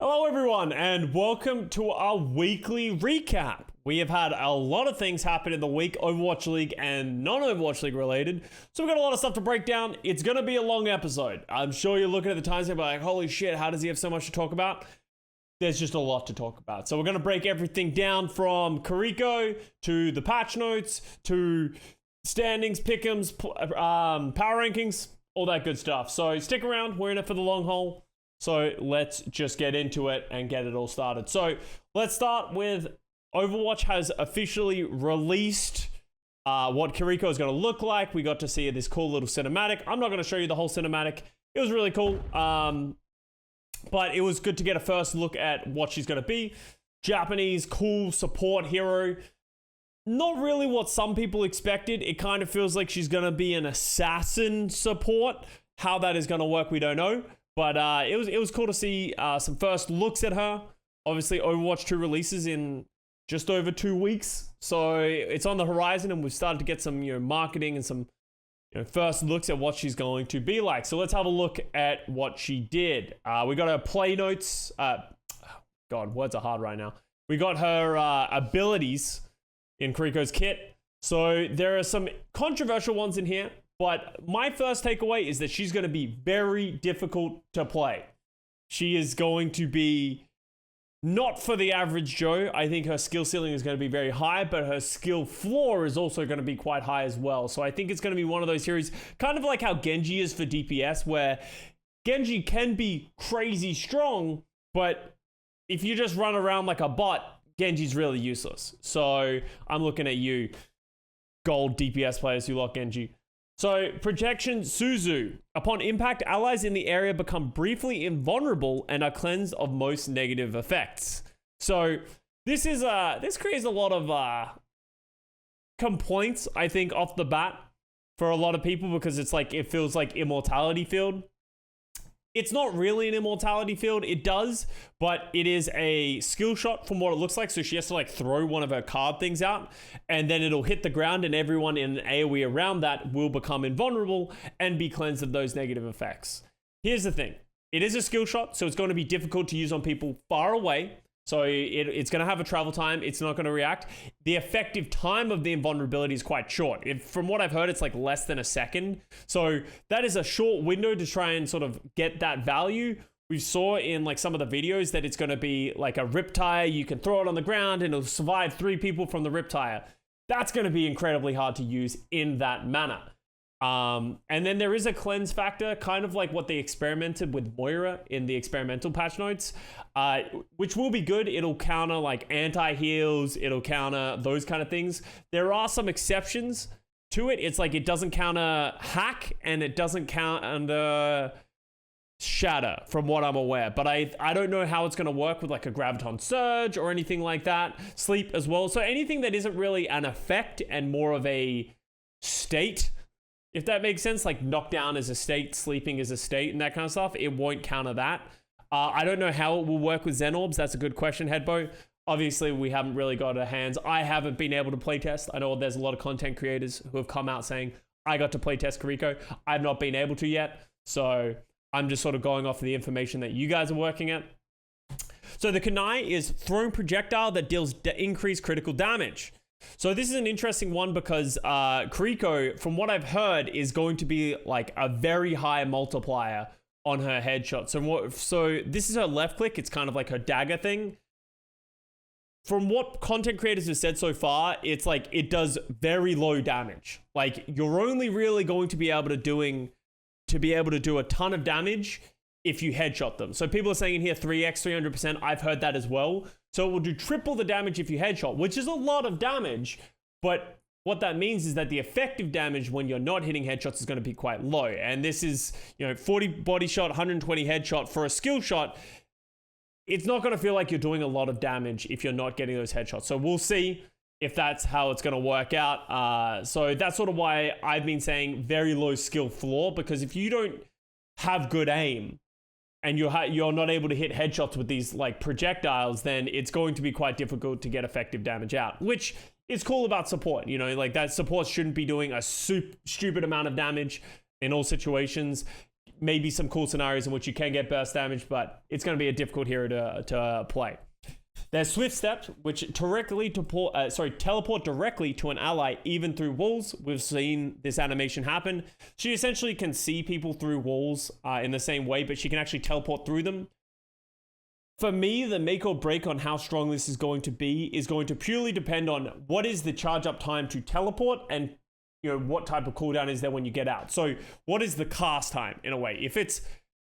Hello everyone and welcome to our weekly recap. We have had a lot of things happen in the week, Overwatch League and non-Overwatch League related. So we've got a lot of stuff to break down. It's going to be a long episode. I'm sure you're looking at the times and be like, holy shit, how does he have so much to talk about? There's just a lot to talk about. So we're going to break everything down from Kiriko to the patch notes to standings, Pickems, power rankings, all that good stuff. So stick around. We're in it for the long haul. So let's just get into it and get it all started. So let's start with Overwatch has officially released what Kiriko is going to look like. We got to see this cool little cinematic. I'm not going to show you the whole cinematic. It was really cool. But it was good to get a first look at what she's going to be. Japanese, cool support hero. Not really what some people expected. It kind of feels like she's going to be an assassin support. How that is going to work, we don't know. But it was cool to see some first looks at her. Obviously, Overwatch 2 releases in just over 2 weeks. So it's on the horizon and we've started to get some marketing and some first looks at what she's going to be like. So let's have a look at what she did. We got her play notes. God, words are hard right now. We got her abilities in Kiriko's kit. So there are some controversial ones in here. But my first takeaway is that she's going to be very difficult to play. She is going to be not for the average Joe. I think her skill ceiling is going to be very high, but her skill floor is also going to be quite high as well. So I think it's going to be one of those series, kind of like how Genji is for DPS, where Genji can be crazy strong, but if you just run around like a bot, Genji's really useless. So I'm looking at you, gold DPS players who lock Genji. So, protection Suzu. Upon impact, allies in the area become briefly invulnerable and are cleansed of most negative effects. So, this creates a lot of complaints, I think, off the bat for a lot of people because it feels like immortality field. It's not really an immortality field. It does, but it is a skill shot from what it looks like. So she has to throw one of her card things out and then it'll hit the ground and everyone in an AoE around that will become invulnerable and be cleansed of those negative effects. Here's the thing. It is a skill shot, so it's going to be difficult to use on people far away. So it's going to have a travel time. It's not going to react. The effective time of the invulnerability is quite short. From what I've heard, it's like less than a second. So that is a short window to try and sort of get that value. We saw in some of the videos that it's going to be like a riptire. You can throw it on the ground and it'll survive 3 people from the riptire. That's going to be incredibly hard to use in that manner. And then there is a cleanse factor, kind of like what they experimented with Moira in the experimental patch notes, which will be good. It'll counter anti-heals, it'll counter those kind of things. There are some exceptions to it. It's it doesn't counter hack and it doesn't counter shatter from what I'm aware, but I don't know how it's going to work with a graviton surge or anything like that. Sleep as well. So anything that isn't really an effect and more of a state, if that makes sense, knockdown is a state, sleeping is a state, and that kind of stuff, it won't counter that. I don't know how it will work with Zen Orbs. That's a good question, Headbo. Obviously, we haven't really got our hands. I haven't been able to playtest. I know there's a lot of content creators who have come out saying, I got to playtest Kiriko. I've not been able to yet. So I'm just sort of going off of the information that you guys are working at. So the Kunai is thrown projectile that deals increased critical damage. So this is an interesting one because Kiriko, from what I've heard, is going to be a very high multiplier on her headshot. So this is her left click. It's kind of like her dagger thing. From what content creators have said so far, it's it does very low damage. You're only really going to be able to do a ton of damage if you headshot them. So people are saying in here 3x, 300%. I've heard that as well. So it will do triple the damage if you headshot, which is a lot of damage. But what that means is that the effective damage when you're not hitting headshots is going to be quite low. And this is, 40 body shot, 120 headshot for a skill shot. It's not going to feel like you're doing a lot of damage if you're not getting those headshots. So we'll see if that's how it's going to work out. So that's sort of why I've been saying very low skill floor, because if you don't have good aim, and you're not able to hit headshots with these projectiles, then it's going to be quite difficult to get effective damage out, which is cool about support. That support shouldn't be doing a stupid amount of damage in all situations. maybe some cool scenarios in which you can get burst damage, but it's going to be a difficult hero to play. There's Swift Steps, which teleport directly to an ally, even through walls. We've seen this animation happen. She essentially can see people through walls in the same way, but she can actually teleport through them. For me, the make or break on how strong this is going to be is going to purely depend on what is the charge up time to teleport and what type of cooldown is there when you get out. So what is the cast time in a way? If it's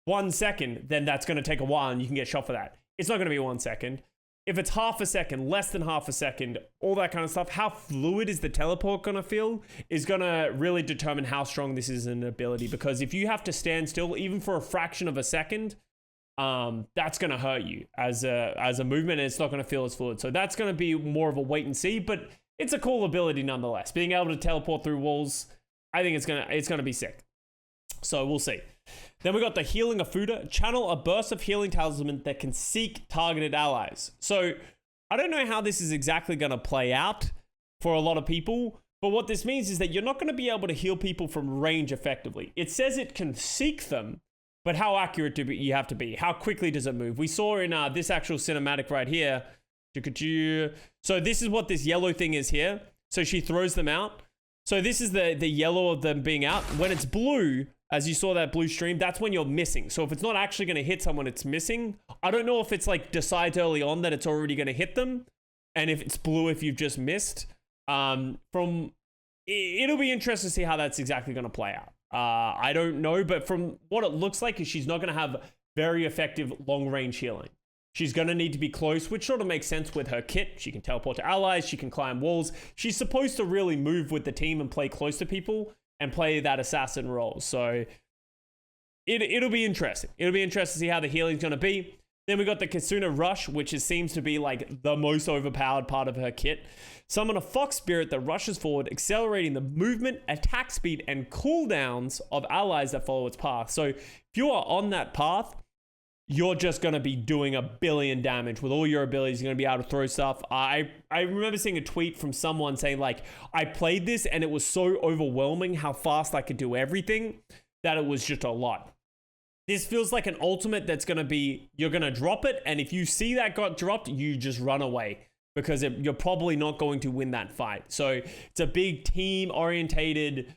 1 second, then that's going to take a while and you can get shot for that. It's not going to be 1 second. If it's half a second, less than half a second, all that kind of stuff, how fluid is the teleport going to feel is going to really determine how strong this is an ability. Because if you have to stand still, even for a fraction of a second, that's going to hurt you as a movement, and it's not going to feel as fluid. So that's going to be more of a wait and see, but it's a cool ability nonetheless. Being able to teleport through walls, I think it's gonna be sick. So we'll see. Then we got the Healing Afuda. Channel a burst of healing talisman that can seek targeted allies. So I don't know how this is exactly going to play out for a lot of people, but what this means is that you're not going to be able to heal people from range effectively. It says it can seek them, but how accurate do you have to be? How quickly does it move? We saw in this actual cinematic right here. So this is what this yellow thing is here. So she throws them out. So this is the yellow of them being out. When it's blue, as you saw that blue stream, that's when you're missing. So if it's not actually going to hit someone, it's missing. I don't know if it's like decides early on that it's already going to hit them. And if it's blue, if you've just missed. It'll be interesting to see how that's exactly going to play out. I don't know, but from what it looks like is she's not going to have very effective long-range healing. She's going to need to be close, which sort of makes sense with her kit. She can teleport to allies. She can climb walls. She's supposed to really move with the team and play close to people and play that assassin role. So it'll be interesting. It'll be interesting to see how the healing's going to be. Then we got the Kasuna Rush, which seems to be like the most overpowered part of her kit. Summon a Fox Spirit that rushes forward, accelerating the movement, attack speed, and cooldowns of allies that follow its path. So if you are on that path, you're just going to be doing a billion damage with all your abilities. You're going to be able to throw stuff. I remember seeing a tweet from someone saying like, I played this and it was so overwhelming how fast I could do everything that it was just a lot. This feels like an ultimate that's going to be, you're going to drop it. And if you see that got dropped, you just run away because you're probably not going to win that fight. So it's a big team orientated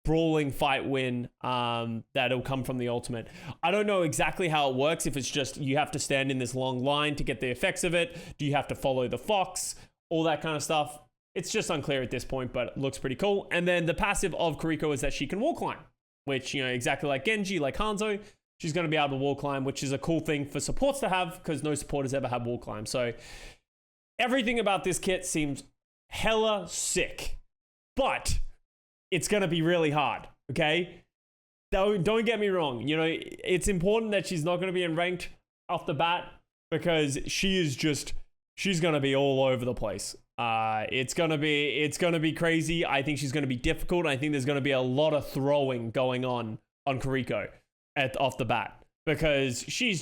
brawling fight win that'll come from the ultimate. I don't know exactly how it works. If it's just you have to stand in this long line to get the effects of it. Do you have to follow the fox? All that kind of stuff. It's just unclear at this point, but it looks pretty cool. And then the passive of Kiriko is that she can wall climb, which, exactly like Genji, like Hanzo, she's going to be able to wall climb, which is a cool thing for supports to have because no supporters ever have wall climb. So everything about this kit seems hella sick, but it's going to be really hard, okay? Don't get me wrong. It's important that she's not going to be in ranked off the bat because she's going to be all over the place. It's going to be crazy. I think she's going to be difficult. I think there's going to be a lot of throwing going on Kiriko off the bat because she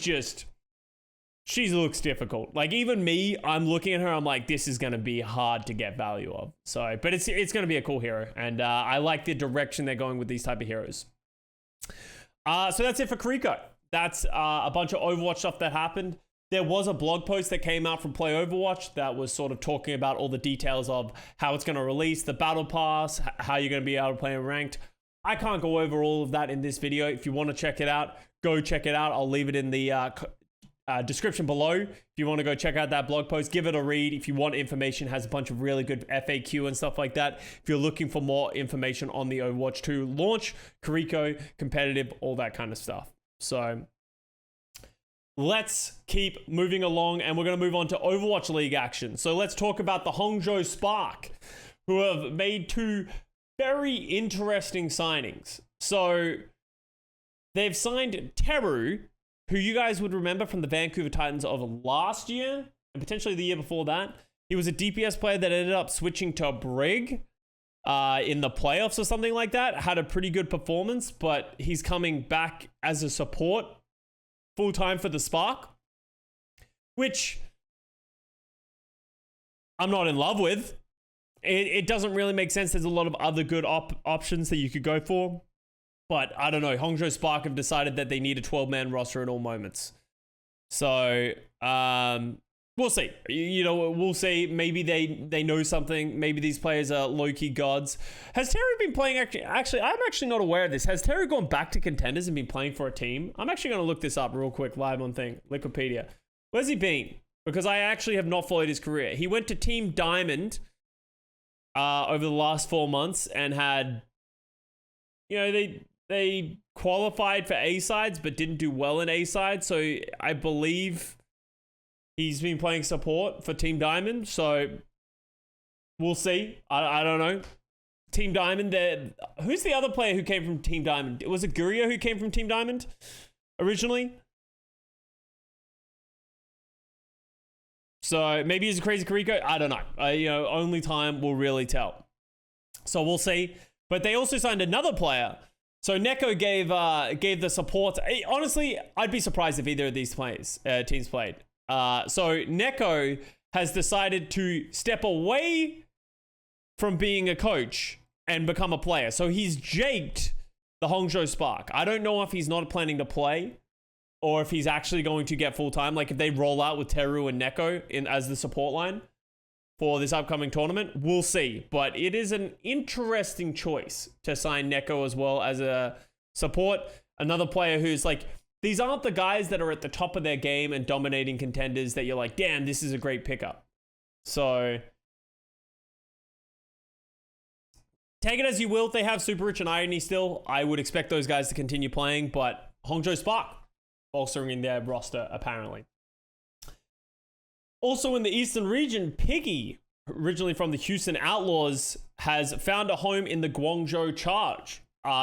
looks difficult. Like even me, I'm looking at her, I'm like, this is going to be hard to get value of. So, but it's going to be a cool hero. And I like the direction they're going with these type of heroes. So that's it for Kiriko. That's a bunch of Overwatch stuff that happened. There was a blog post that came out from Play Overwatch that was sort of talking about all the details of how it's going to release, the battle pass, how you're going to be able to play in ranked. I can't go over all of that in this video. If you want to check it out, go check it out. I'll leave it in the description below. If you want to go check out that blog post, give it a read. If you want information, it has a bunch of really good FAQ and stuff like that. If you're looking for more information on the Overwatch 2 launch, Kiriko, competitive, all that kind of stuff. So let's keep moving along and we're going to move on to Overwatch League action. So let's talk about the Hangzhou Spark, who have made two very interesting signings. So they've signed Teru, who you guys would remember from the Vancouver Titans of last year and potentially the year before that. He was a DPS player that ended up switching to Brig in the playoffs or something like that. Had a pretty good performance, but he's coming back as a support full-time for the Spark, which I'm not in love with. It doesn't really make sense. There's a lot of other good options that you could go for. But I don't know. Hangzhou Spark have decided that they need a 12-man roster at all moments. So, we'll see. You know, we'll see. Maybe they know something. Maybe these players are low-key gods. Has Terry been playing... Actually, I'm actually not aware of this. Has Terry gone back to contenders and been playing for a team? I'm actually going to look this up real quick, live on Wikipedia. Where's he been? Because I actually have not followed his career. He went to Team Diamond over the last 4 months and had... You know, they qualified for A-sides but didn't do well in A-sides. So I believe... He's been playing support for Team Diamond, so we'll see. I don't know. Team Diamond, who's the other player who came from Team Diamond? Was it Guria who came from Team Diamond originally? So maybe he's a crazy Kiriko. I don't know. You know, only time will really tell. So we'll see. But they also signed another player. So Neko gave the support. Honestly, I'd be surprised if either of these teams played. So Neko has decided to step away from being a coach and become a player. So he's jaked the Hangzhou Spark. I don't know if he's not planning to play or if he's actually going to get full time. Like if they roll out with Teru and Neko as the support line for this upcoming tournament, we'll see. But it is an interesting choice to sign Neko as well as a support. Another player who's like, these aren't the guys that are at the top of their game and dominating contenders that you're like, damn, this is a great pickup. So take it as you will. If they have Super Rich and Irony still, I would expect those guys to continue playing, but Hangzhou Spark bolstering their roster apparently. Also in the Eastern region, Piggy, originally from the Houston Outlaws, has found a home in the Guangzhou Charge.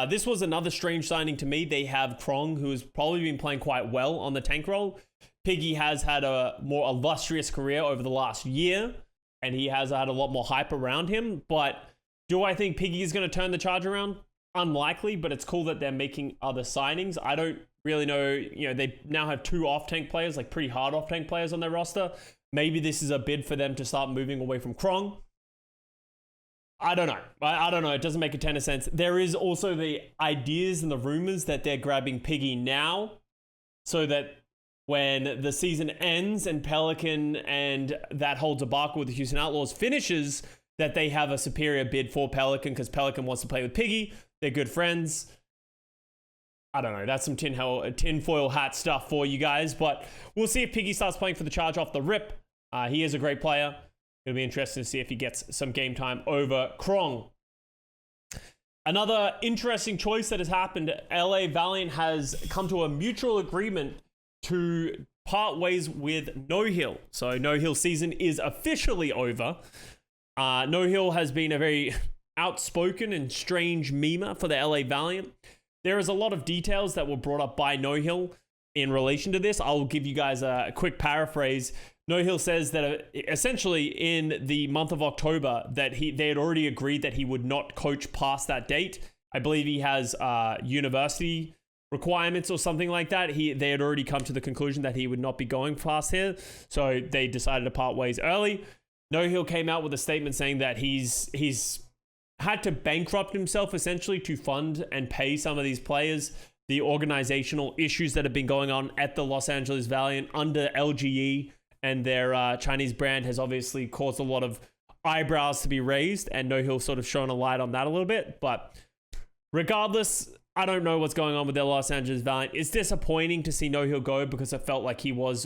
This was another strange signing to me. They have Krong, who has probably been playing quite well on the tank role. Piggy has had a more illustrious career over the last year, and he has had a lot more hype around him. But do I think Piggy is going to turn the Charge around? Unlikely, but it's cool that they're making other signings. I don't really know. You know, they now have 2 off-tank players, like pretty hard off-tank players on their roster. Maybe this is a bid for them to start moving away from Krong. I don't know. I don't know. It doesn't make a ton of sense. There is also the ideas and the rumors that they're grabbing Piggy now so that when the season ends and Pelican and that whole debacle with the Houston Outlaws finishes, that they have a superior bid for Pelican because Pelican wants to play with Piggy. They're good friends. I don't know. That's some tinfoil hat stuff for you guys, but we'll see if Piggy starts playing for the Charge off the rip. He is a great player. It'll be interesting to see if he gets some game time over Krong. Another interesting choice that has happened, LA Valiant has come to a mutual agreement to part ways with NoHill. So NoHill season is officially over. NoHill has been a very outspoken and strange memer for the LA Valiant. There is a lot of details that were brought up by NoHill in relation to this. I'll give you guys a quick paraphrase. NoHill says that essentially in the month of October that they had already agreed that he would not coach past that date. I believe he has university requirements or something like that. They had already come to the conclusion that he would not be going past here, so they decided to part ways early. NoHill came out with a statement saying that he's had to bankrupt himself essentially to fund and pay some of these players. The organizational issues that have been going on at the Los Angeles Valiant under LGE and their Chinese brand has obviously caused a lot of eyebrows to be raised, and NoHill sort of shone a light on that a little bit. But regardless, I don't know what's going on with their Los Angeles Valiant. It's disappointing to see NoHill go because it felt like he was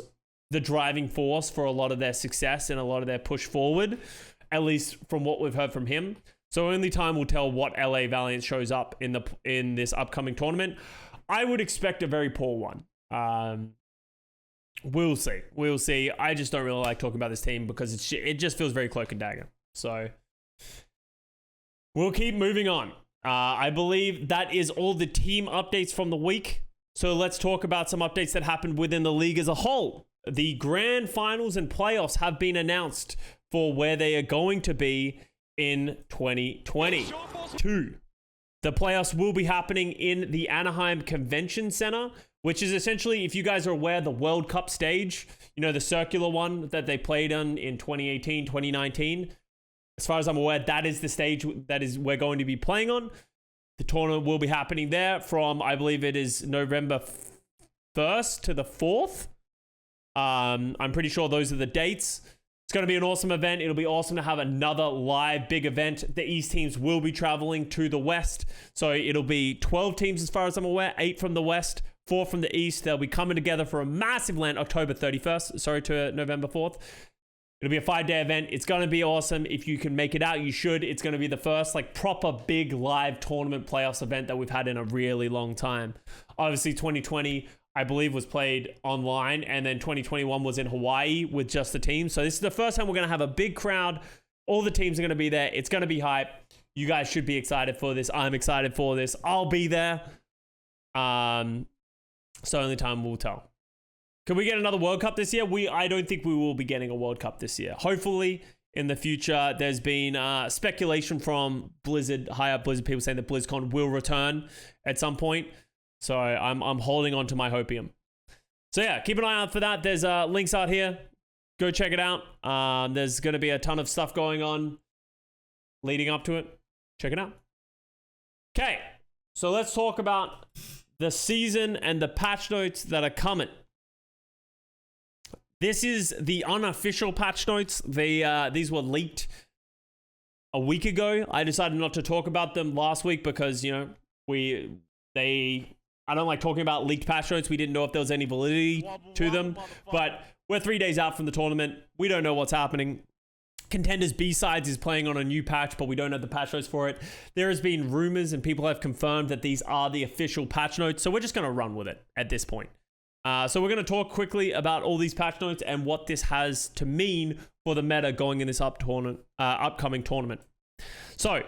the driving force for a lot of their success and a lot of their push forward, at least from what we've heard from him. So only time will tell what LA Valiant shows up in this upcoming tournament. I would expect a very poor one. We'll see. We'll see. I just don't really like talking about this team because it just feels very cloak and dagger. So we'll keep moving on. I believe that is all the team updates from the week. So let's talk about some updates that happened within the league as a whole. The grand finals and playoffs have been announced for where they are going to be in 2022. The playoffs will be happening in the Anaheim Convention Center, which is essentially, if you guys are aware, the World Cup stage, you know, the circular one that they played on in 2018, 2019. As far as I'm aware, that is the stage we're going to be playing on. The tournament will be happening there from, I believe it is November 1st to the 4th. I'm pretty sure those are the dates. It's going to be an awesome event. It'll be awesome to have another live big event. The East teams will be traveling to the West. So it'll be 12 teams as far as I'm aware, 8 from the West, 4 from the East. They'll be coming together for a massive LAN October 31st, to November 4th. It'll be a 5-day event. It's going to be awesome. If you can make it out, you should. It's going to be the first like proper big live tournament playoffs event that we've had in a really long time. Obviously 2020, I believe, was played online, and then 2021 was in Hawaii with just the team. So this is the first time we're going to have a big crowd. All the teams are going to be there. It's going to be hype. You guys should be excited for this. I'm excited for this. I'll be there. So only time will tell. Can we get another World Cup this year? I don't think we will be getting a World Cup this year. Hopefully in the future. There's been speculation from Blizzard, high up Blizzard people saying that BlizzCon will return at some point. So I'm holding on to my hopium. So yeah, keep an eye out for that. There's links out here. Go check it out. There's going to be a ton of stuff going on leading up to it. Check it out. Okay, so let's talk about the season and the patch notes that are coming. This is the unofficial patch notes. These were leaked a week ago. I decided not to talk about them last week because, you know, I don't like talking about leaked patch notes. We didn't know if there was any validity to them, but we're 3 days out from the tournament. We don't know what's happening. Contenders B-Sides is playing on a new patch, but we don't have the patch notes for it. There has been rumors and people have confirmed that these are the official patch notes, so we're just going to run with it at this point. So we're going to talk quickly about all these patch notes and what this has to mean for the meta going in this upcoming tournament. So,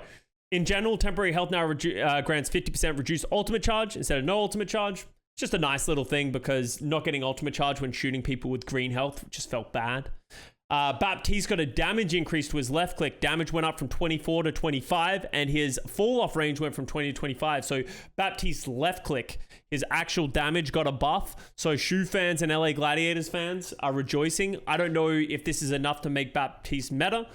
in general, temporary health now grants 50% reduced ultimate charge instead of no ultimate charge. It's just a nice little thing because not getting ultimate charge when shooting people with green health just felt bad. Baptiste got a damage increase to his left click. Damage went up from 24 to 25, and his fall off range went from 20 to 25. So Baptiste's left click, his actual damage got a buff. So Shu fans and LA Gladiators fans are rejoicing. I don't know if this is enough to make Baptiste meta.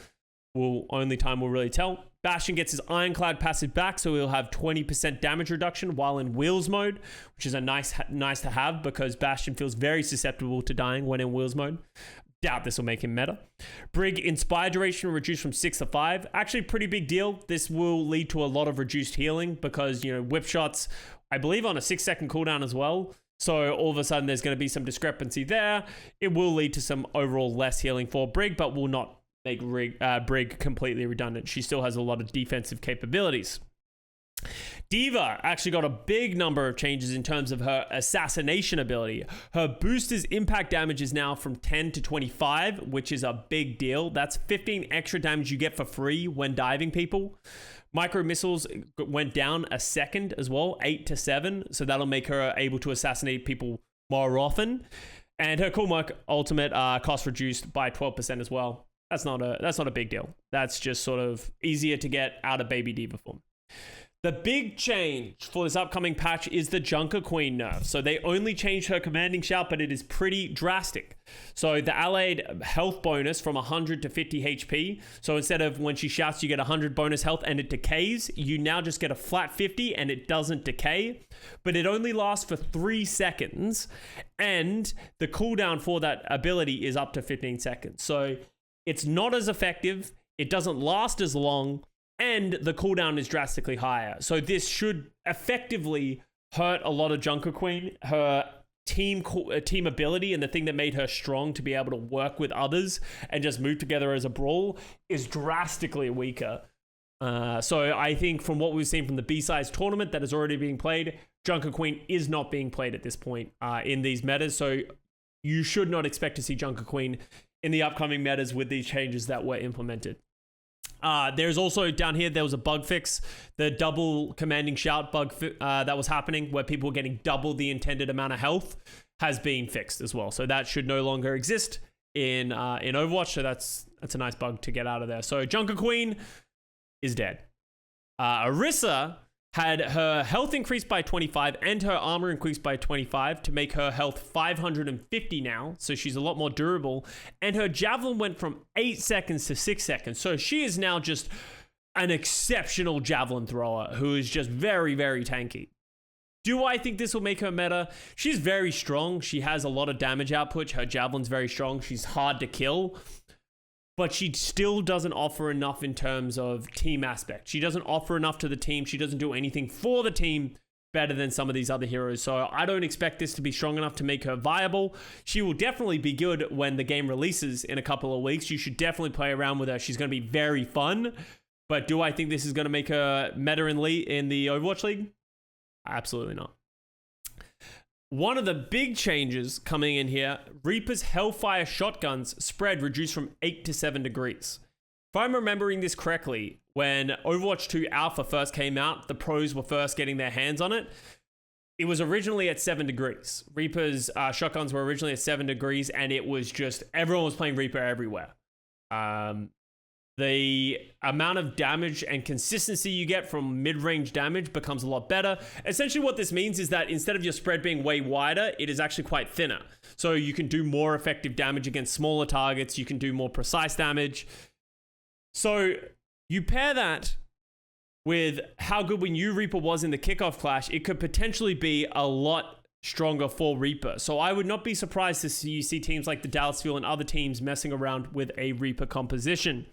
Only time will really tell. Bastion gets his Ironclad passive back, so he'll have 20% damage reduction while in Wheels mode, which is a nice to have because Bastion feels very susceptible to dying when in Wheels mode. Doubt this will make him meta. Brig Inspire duration reduced from 6 to 5. Actually, pretty big deal. This will lead to a lot of reduced healing because, you know, whip shots, I believe, on a 6-second cooldown as well. So all of a sudden, there's going to be some discrepancy there. It will lead to some overall less healing for Brig, but will not make Brig completely redundant. She still has a lot of defensive capabilities. D.Va actually got a big number of changes in terms of her assassination ability. Her booster's impact damage is now from 10 to 25, which is a big deal. That's 15 extra damage you get for free when diving people. Micro missiles went down a second as well, 8 to 7, so that'll make her able to assassinate people more often. And her Cool Merc ultimate cost reduced by 12% as well. That's not a big deal. That's just sort of easier to get out of Baby D.Va form. The big change for this upcoming patch is the Junker Queen nerf. So they only changed her commanding shout, but it is pretty drastic. So the allied health bonus from 100 to 50 HP. So instead of when she shouts, you get 100 bonus health and it decays, you now just get a flat 50 and it doesn't decay. But it only lasts for 3 seconds. And the cooldown for that ability is up to 15 seconds. So it's not as effective. It doesn't last as long. And the cooldown is drastically higher. So this should effectively hurt a lot of Junker Queen. Her team ability and the thing that made her strong to be able to work with others and just move together as a brawl is drastically weaker. So I think from what we've seen from the B-Sides tournament that is already being played, Junker Queen is not being played at this point in these metas. So you should not expect to see Junker Queen in the upcoming metas with these changes that were implemented. There's also down here, there was a bug fix. The double commanding shout bug that was happening where people were getting double the intended amount of health has been fixed as well. So that should no longer exist in Overwatch. So that's a nice bug to get out of there. So Junker Queen is dead. Orisa had her health increased by 25 and her armor increased by 25 to make her health 550 now. So she's a lot more durable. And her javelin went from 8 seconds to 6 seconds. So she is now just an exceptional javelin thrower who is just very, very tanky. Do I think this will make her meta? She's very strong. She has a lot of damage output. Her javelin's very strong. She's hard to kill. But she still doesn't offer enough in terms of team aspect. She doesn't offer enough to the team. She doesn't do anything for the team better than some of these other heroes. So I don't expect this to be strong enough to make her viable. She will definitely be good when the game releases in a couple of weeks. You should definitely play around with her. She's going to be very fun. But do I think this is going to make her meta in the Overwatch League? Absolutely not. One of the big changes coming in here, Reaper's Hellfire shotguns spread reduced from 8 to 7 degrees. If I'm remembering this correctly, when Overwatch 2 Alpha first came out, the pros were first getting their hands on it. It was originally at 7 degrees. Reaper's shotguns were originally at 7 degrees, and it was just, everyone was playing Reaper everywhere. The amount of damage and consistency you get from mid-range damage becomes a lot better. Essentially what this means is that instead of your spread being way wider, it is actually quite thinner. So you can do more effective damage against smaller targets. You can do more precise damage. So you pair that with how good we knew Reaper was in the kickoff clash, it could potentially be a lot stronger for Reaper. So I would not be surprised to see teams like the Dallas Fuel and other teams messing around with a Reaper composition.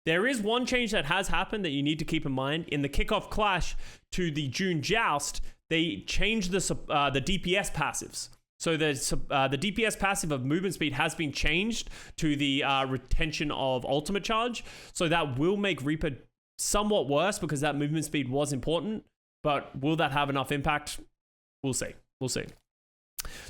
There is one change that has happened that you need to keep in mind. In the kickoff clash to the June Joust, they changed the DPS passives. So the DPS passive of movement speed has been changed to the retention of ultimate charge. So that will make Reaper somewhat worse because that movement speed was important. But will that have enough impact? We'll see. We'll see.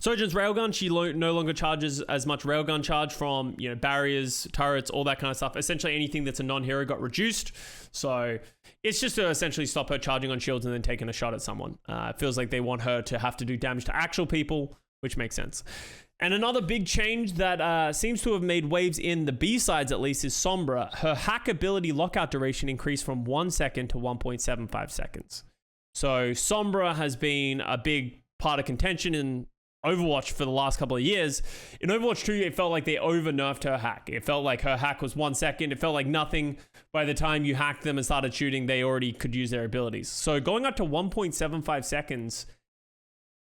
Sojourn's railgun, she no longer charges as much railgun charge from, barriers, turrets, all that kind of stuff. Essentially anything that's a non-hero got reduced. So it's just to essentially stop her charging on shields and then taking a shot at someone. It feels like they want her to have to do damage to actual people, which makes sense. And another big change that seems to have made waves in the B-sides at least is Sombra. Her hack ability lockout duration increased from 1 second to 1.75 seconds. So Sombra has been a big part of contention in Overwatch for the last couple of years. In Overwatch 2, it felt like they over-nerfed her hack. It felt like her hack was 1 second. It felt like nothing. By the time you hacked them and started shooting, they already could use their abilities. So going up to 1.75 seconds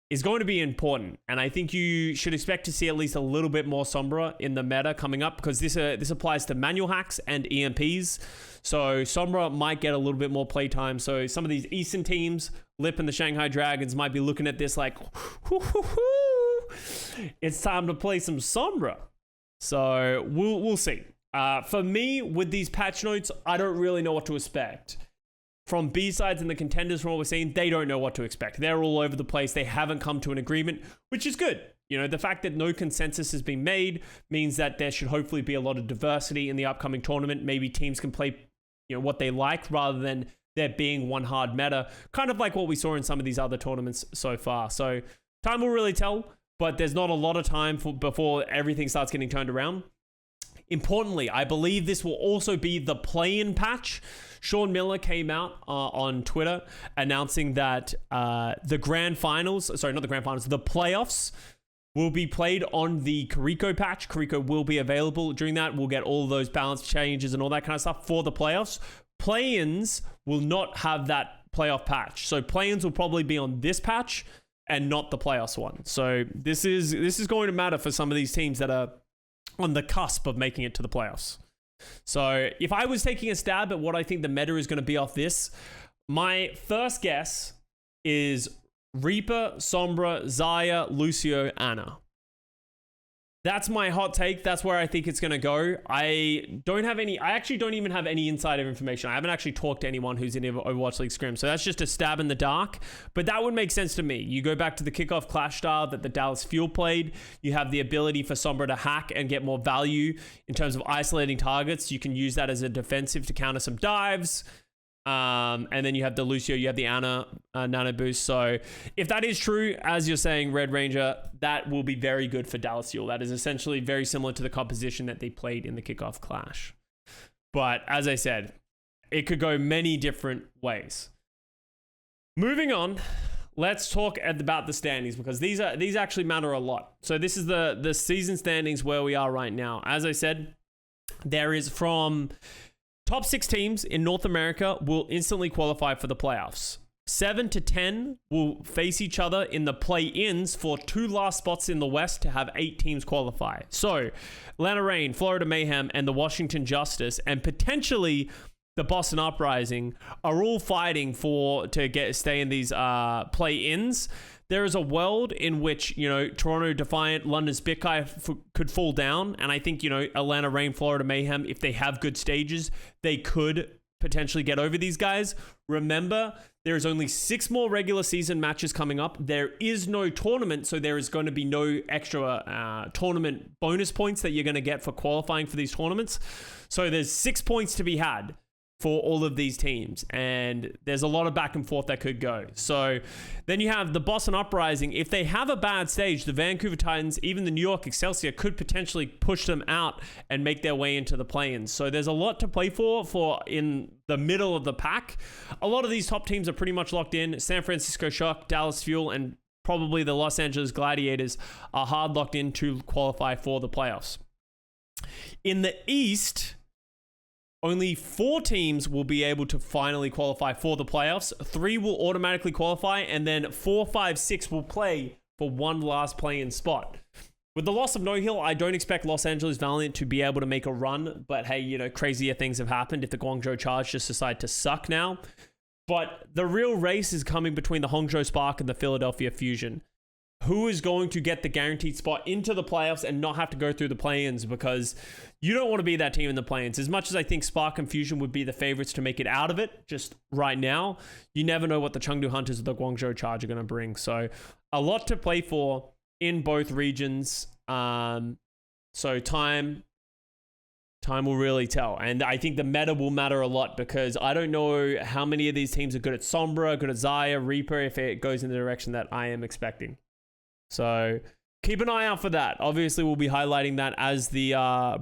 is going to be important. And I think you should expect to see at least a little bit more Sombra in the meta coming up because this applies to manual hacks and EMPs. So Sombra might get a little bit more playtime. So some of these Eastern teams, Lip and the Shanghai Dragons, might be looking at this like, it's time to play some Sombra. So we'll see. For me, with these patch notes, I don't really know what to expect. From B-sides and the contenders, from what we're seeing, they don't know what to expect. They're all over the place. They haven't come to an agreement, which is good. The fact that no consensus has been made means that there should hopefully be a lot of diversity in the upcoming tournament. Maybe teams can play, what they like rather than there being one hard meta, kind of like what we saw in some of these other tournaments so far. So time will really tell, but there's not a lot of time before everything starts getting turned around. Importantly, I believe this will also be the play-in patch. Sean Miller came out on Twitter announcing that the playoffs will be played on the Kiriko patch. Kiriko will be available during that. We'll get all those balance changes and all that kind of stuff for the playoffs. Play-ins will not have that playoff patch. So play-ins will probably be on this patch and not the playoffs one. So this is going to matter for some of these teams that are on the cusp of making it to the playoffs. So if I was taking a stab at what I think the meta is going to be off this, my first guess is Reaper, Sombra, Xayah, Lucio, Ana. That's my hot take. That's where I think it's going to go. I actually don't even have any insider information. I haven't actually talked to anyone who's in Overwatch League Scrim. So that's just a stab in the dark. But that would make sense to me. You go back to the kickoff clash style that the Dallas Fuel played. You have the ability for Sombra to hack and get more value in terms of isolating targets. You can use that as a defensive to counter some dives. And then you have the Lucio, you have the Ana nano boost. So if that is true, as you're saying, Red Ranger, that will be very good for Dallas Fuel. That is essentially very similar to the composition that they played in the kickoff clash. But as I said, it could go many different ways. Moving on, let's talk about the standings because these actually matter a lot. So this is the season standings where we are right now. As I said, there is from Top 6 teams in North America will instantly qualify for the playoffs. 7 to 10 will face each other in the play-ins for 2 last spots in the West to have 8 teams qualify. So, Atlanta Reign, Florida Mayhem, and the Washington Justice, and potentially the Boston Uprising, are all fighting to stay in these play-ins. There is a world in which, Toronto Defiant, London Spitfire could fall down, and I think, Atlanta Reign, Florida Mayhem, if they have good stages, they could potentially get over these guys. Remember, there's only 6 more regular season matches coming up. There is no tournament, so there is going to be no extra tournament bonus points that you're going to get for qualifying for these tournaments. So there's 6 points to be had for all of these teams, and there's a lot of back and forth that could go. So then you have the Boston Uprising. If they have a bad stage, the Vancouver Titans, even the New York Excelsior, could potentially push them out and make their way into the play-ins. So there's a lot to play for in the middle of the pack. A lot of these top teams are pretty much locked in. San Francisco Shock, Dallas Fuel, and probably the Los Angeles Gladiators are hard locked in to qualify for the playoffs. In the East, only 4 teams will be able to finally qualify for the playoffs. 3 will automatically qualify, and then 4, 5, 6 will play for one last play-in spot. With the loss of NoHill, I don't expect Los Angeles Valiant to be able to make a run, but hey, crazier things have happened if the Guangzhou Charge just decide to suck now. But the real race is coming between the Hangzhou Spark and the Philadelphia Fusion. Who is going to get the guaranteed spot into the playoffs and not have to go through the play-ins, because you don't want to be that team in the play-ins. As much as I think Spark and Fusion would be the favorites to make it out of it, just right now, you never know what the Chengdu Hunters or the Guangzhou Charge are going to bring. So a lot to play for in both regions. So time will really tell. And I think the meta will matter a lot, because I don't know how many of these teams are good at Sombra, good at Xayah, Reaper, if it goes in the direction that I am expecting. So keep an eye out for that. Obviously, we'll be highlighting that as the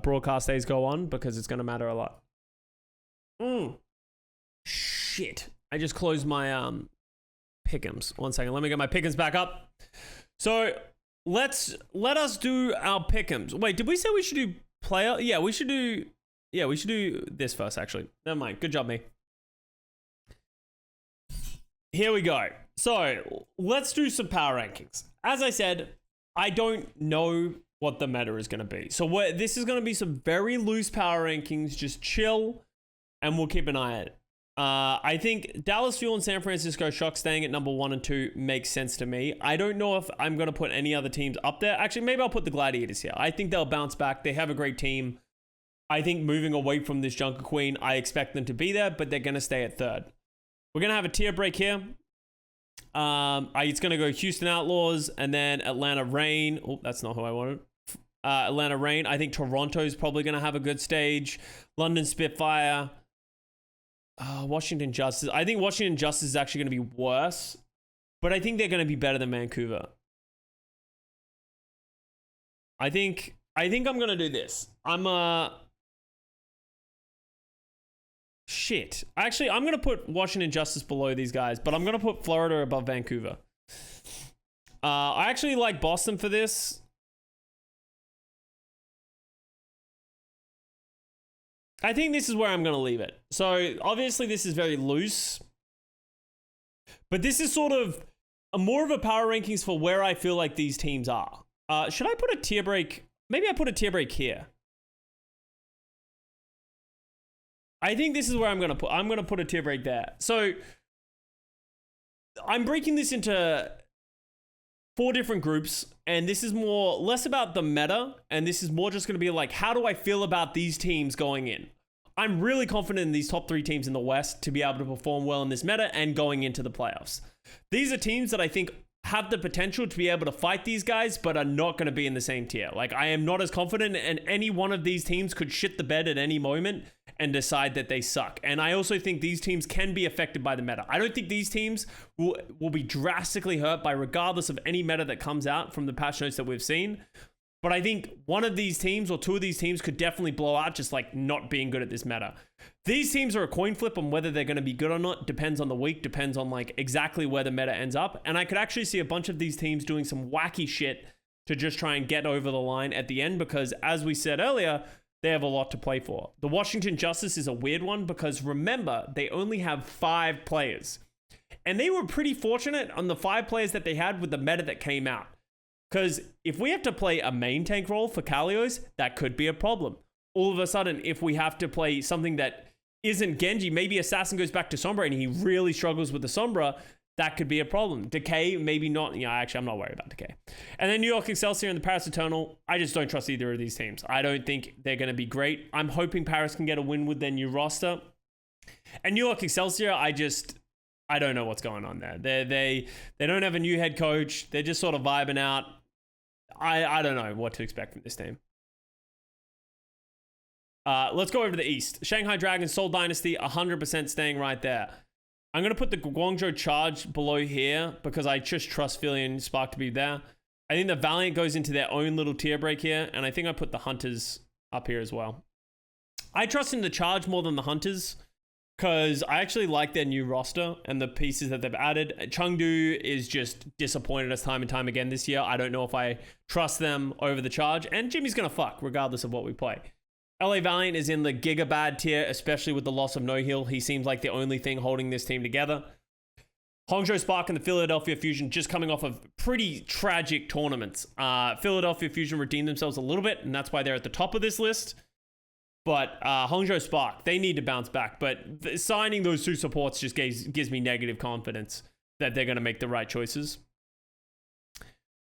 broadcast days go on, because it's going to matter a lot. Shit. I just closed my Pickems. 1 second. Let me get my Pickems back up. So let us do our Pickems. Wait, did we say we should do player? Yeah, we should do this first, actually. Never mind. Good job, me. Here we go. So let's do some power rankings. As I said, I don't know what the meta is going to be. So this is going to be some very loose power rankings. Just chill, and we'll keep an eye on it. I think Dallas Fuel and San Francisco Shock staying at number 1 and 2 makes sense to me. I don't know if I'm going to put any other teams up there. Actually, maybe I'll put the Gladiators here. I think they'll bounce back. They have a great team. I think moving away from this Junker Queen, I expect them to be there, but they're going to stay at 3rd. We're going to have a tier break here. It's going to go Houston Outlaws and then Atlanta Reign. Oh, that's not who I wanted. Atlanta Reign. I think Toronto's probably going to have a good stage. London Spitfire. Washington Justice. I think Washington Justice is actually going to be worse, but I think they're going to be better than Vancouver. I think I'm going to do this. Shit. Actually, I'm going to put Washington Justice below these guys, but I'm going to put Florida above Vancouver. I actually like Boston for this. I think this is where I'm going to leave it. So, obviously, this is very loose, but this is sort of more of a power rankings for where I feel like these teams are. Should I put a tier break? Maybe I put a tier break here. I think this is where I'm going to put a tier break there. So I'm breaking this into 4 different groups, and this is less about the meta, and this is more just going to be like, how do I feel about these teams going in? I'm really confident in these top 3 teams in the West to be able to perform well in this meta and going into the playoffs. These are teams that I think have the potential to be able to fight these guys, but are not going to be in the same tier. Like, I am not as confident, and any one of these teams could shit the bed at any moment and decide that they suck. And I also think these teams can be affected by the meta. I don't think these teams will be drastically hurt by regardless of any meta that comes out from the patch notes that we've seen. But I think one of these teams or 2 of these teams could definitely blow out just like not being good at this meta. These teams are a coin flip on whether they're going to be good or not. Depends on the week, depends on like exactly where the meta ends up. And I could actually see a bunch of these teams doing some wacky shit to just try and get over the line at the end, because as we said earlier, they have a lot to play for. The Washington Justice is a weird one because remember, they only have 5 players. And they were pretty fortunate on the 5 players that they had with the meta that came out. Because if we have to play a main tank role for Kalios, that could be a problem. All of a sudden, if we have to play something that isn't Genji, maybe Assassin goes back to Sombra and he really struggles with the Sombra, that could be a problem. Decay, maybe not. Yeah, actually, I'm not worried about Decay. And then New York Excelsior and the Paris Eternal, I just don't trust either of these teams. I don't think they're going to be great. I'm hoping Paris can get a win with their new roster. And New York Excelsior, I don't know what's going on there. They don't have a new head coach. They're just sort of vibing out. I don't know what to expect from this team. Let's go over to the East. Shanghai Dragons, Seoul Dynasty, 100% staying right there. I'm going to put the Guangzhou Charge below here because I just trust Philly and Spark to be there. I think the Valiant goes into their own little tier break here, and I think I put the Hunters up here as well. I trust in the Charge more than the Hunters because I actually like their new roster and the pieces that they've added. Chengdu is just disappointed us time and time again this year. I don't know if I trust them over the Charge, and Jimmy's going to fuck regardless of what we play. LA Valiant is in the giga bad tier, especially with the loss of NoHill. He seems like the only thing holding this team together. Hangzhou Spark and the Philadelphia Fusion just coming off of pretty tragic tournaments. Philadelphia Fusion redeemed themselves a little bit, and that's why they're at the top of this list. But Hangzhou Spark, they need to bounce back. But signing those 2 supports just gives me negative confidence that they're going to make the right choices.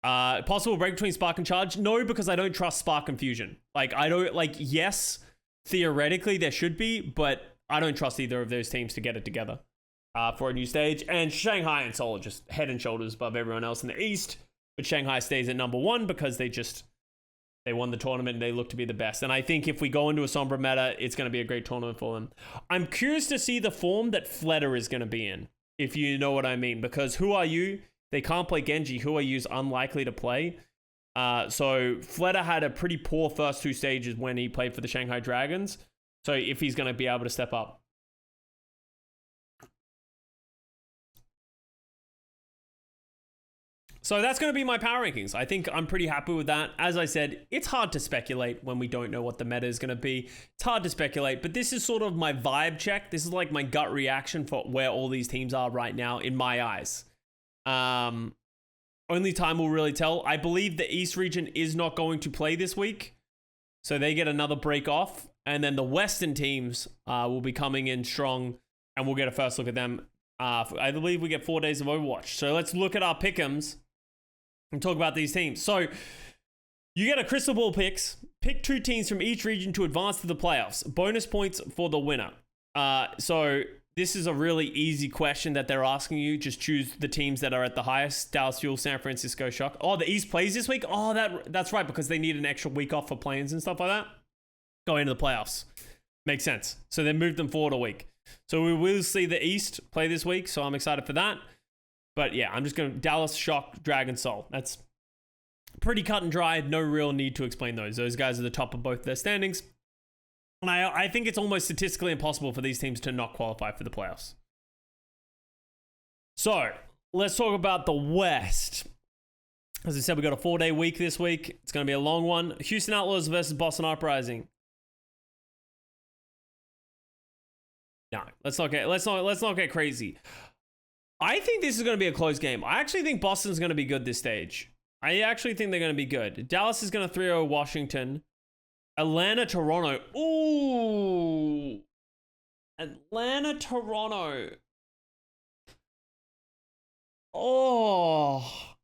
Possible break between Spark and Charge? No, because I don't trust Spark and Fusion. Yes, theoretically there should be, but I don't trust either of those teams to get it together for a new stage. And Shanghai and Seoul are just head and shoulders above everyone else in the East. But Shanghai stays at number 1 because they won the tournament and they look to be the best. And I think if we go into a Sombra meta, it's going to be a great tournament for them. I'm curious to see the form that Fleta is going to be in, if you know what I mean. Because who are you? They can't play Genji. Who are you is unlikely to play. So Fleta had a pretty poor first 2 stages when he played for the Shanghai Dragons. So if he's going to be able to step up. So that's going to be my power rankings. I think I'm pretty happy with that. As I said, it's hard to speculate when we don't know what the meta is going to be. It's hard to speculate, but this is sort of my vibe check. This is like my gut reaction for where all these teams are right now in my eyes. Only time will really tell. I believe the East region is not going to play this week, so they get another break off, and then the Western teams will be coming in strong, and we'll get a first look at them. I believe we get 4 days of Overwatch. So let's look at our Pickems and talk about these teams. So you get a crystal ball picks. Pick 2 teams from each region to advance to the playoffs. Bonus points for the winner. So this is a really easy question that they're asking you. Just choose the teams that are at the highest. Dallas Fuel, San Francisco Shock. Oh, the East plays this week? Oh, that's right, because they need an extra week off for play-ins and stuff like that. Go into the playoffs. Makes sense. So they moved them forward a week. So we will see the East play this week, so I'm excited for that. But yeah, I'm just going to Dallas, Shock, Dragon, Soul. That's pretty cut and dry. No real need to explain those. Those guys are the top of both their standings. And I think it's almost statistically impossible for these teams to not qualify for the playoffs. So let's talk about the West. As I said, we got a 4-day week this week. It's going to be a long one. Houston Outlaws versus Boston Uprising. No, let's not get crazy. I think this is going to be a close game. I actually think Boston's going to be good this stage. I actually think they're going to be good. Dallas is going to 3-0 Washington. Atlanta, Toronto. Ooh. Atlanta, Toronto. Oh.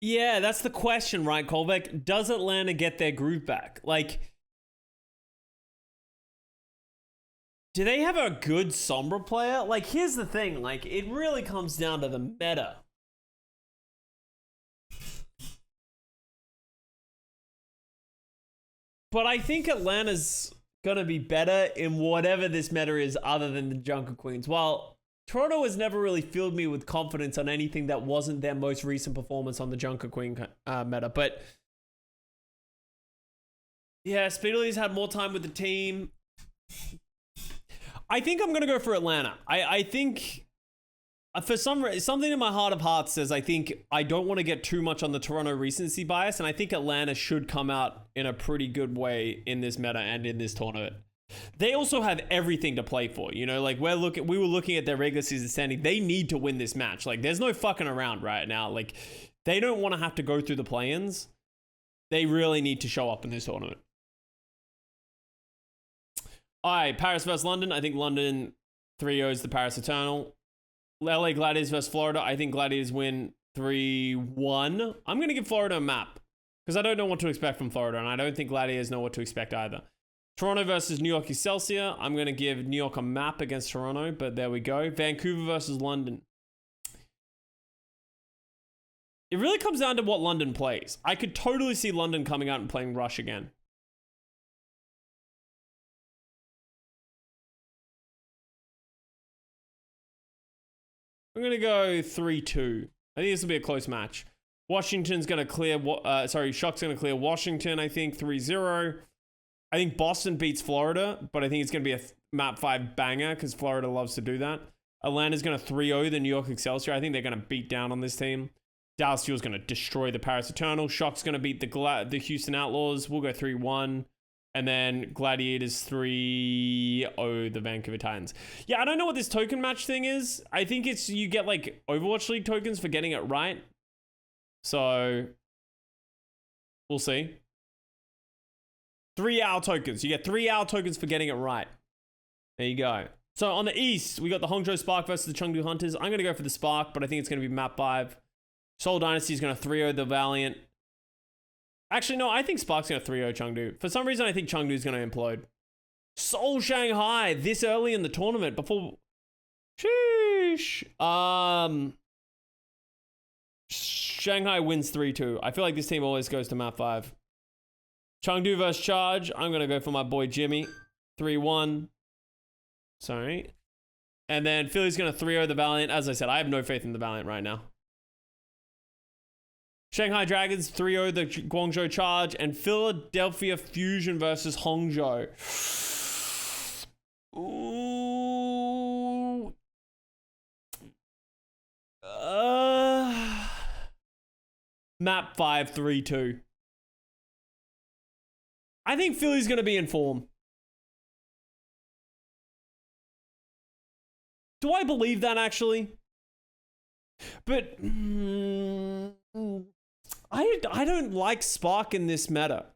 Yeah, that's the question, right, Kolbeck? Does Atlanta get their groove back? Like, do they have a good Sombra player? Like, here's the thing. Like, it really comes down to the meta. But I think Atlanta's going to be better in whatever this meta is other than the Junker Queens. While Toronto has never really filled me with confidence on anything that wasn't their most recent performance on the Junker Queen meta. But yeah, Speedley's had more time with the team. I think I'm going to go for Atlanta. I think for something in my heart of hearts says I think I don't want to get too much on the Toronto recency bias, and I think Atlanta should come out in a pretty good way in this meta and in this tournament. They also have everything to play for, you know, like we were looking at their regular season standing. They need to win this match. Like there's no fucking around right now. Like they don't want to have to go through the play-ins. They really need to show up in this tournament. All right, Paris versus London. I think London 3-0s the Paris Eternal. LA Gladiators versus Florida. I think Gladiators win 3-1. I'm going to give Florida a map because I don't know what to expect from Florida, and I don't think Gladiators know what to expect either. Toronto versus New York Excelsior. I'm going to give New York a map against Toronto, but there we go. Vancouver versus London. It really comes down to what London plays. I could totally see London coming out and playing Rush again. I'm going to go 3-2. I think this will be a close match. Washington's going to clear... Shock's going to clear Washington, I think, 3-0. I think Boston beats Florida, but I think it's going to be a map 5 banger because Florida loves to do that. Atlanta's going to 3-0 the New York Excelsior. I think they're going to beat down on this team. Dallas Fuel's going to destroy the Paris Eternal. Shock's going to beat the Houston Outlaws. We'll go 3-1. And then Gladiators 3-0 the Vancouver Titans. Yeah, I don't know what this token match thing is. I think it's you get like Overwatch League tokens for getting it right. So we'll see. 3-hour tokens. You get 3-hour tokens for getting it right. There you go. So on the East, we got the Hangzhou Spark versus the Chengdu Hunters. I'm going to go for the Spark, but I think it's going to be map 5. Seoul Dynasty is going to 3-0 the Valiant. Actually, no, I think Spark's going to 3-0 Chengdu. For some reason, I think Chengdu's going to implode. Seoul Shanghai this early in the tournament before... Sheesh. Shanghai wins 3-2. I feel like this team always goes to map 5. Chengdu versus Charge. I'm going to go for my boy Jimmy. 3-1. Sorry. And then Philly's going to 3-0 the Valiant. As I said, I have no faith in the Valiant right now. Shanghai Dragons 3-0 the Guangzhou Charge. And Philadelphia Fusion versus Hangzhou. Ooh. Map 5 3-2. I think Philly's going to be in form. Do I believe that, actually? But I don't like Spark in this meta.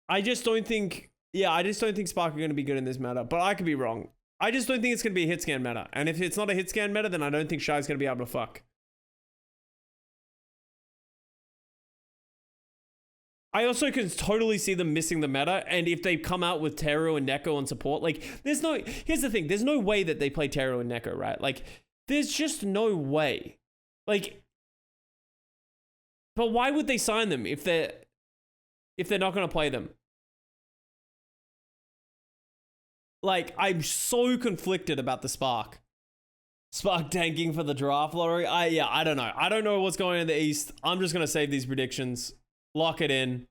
I just don't think... Yeah, I just don't think Spark are going to be good in this meta. But I could be wrong. I just don't think it's going to be a hit scan meta. And if it's not a hit scan meta, then I don't think Shy's going to be able to fuck. I also can totally see them missing the meta, and if they come out with Teru and Neko on support, like, here's the thing, there's no way that they play Teru and Neko, right? Like, there's just no way. Like, but why would they sign them if they're not going to play them? Like, I'm so conflicted about the Spark. Spark tanking for the draft lottery. I don't know. I don't know what's going on in the East. I'm just going to save these predictions. Lock it in.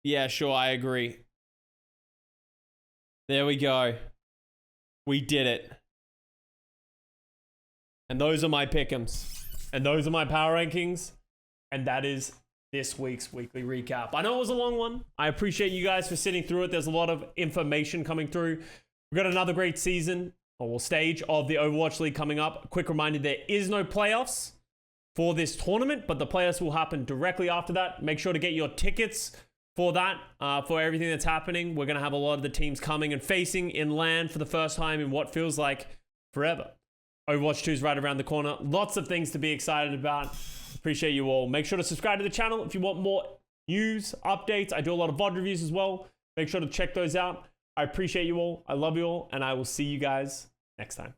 Yeah, sure, I agree. There we go. We did it. And those are my Pickems. And those are my power rankings. And that is this week's weekly recap. I know it was a long one. I appreciate you guys for sitting through it. There's a lot of information coming through. We've got another great season, or stage, of the Overwatch League coming up. A quick reminder, there is no playoffs for this tournament, but the playoffs will happen directly after that. Make sure to get your tickets for that, for everything that's happening. We're going to have a lot of the teams coming and facing in LAN for the first time in what feels like forever. Overwatch 2 is right around the corner. Lots of things to be excited about. Appreciate you all. Make sure to subscribe to the channel if you want more news, updates. I do a lot of VOD reviews as well. Make sure to check those out. I appreciate you all. I love you all, and I will see you guys next time.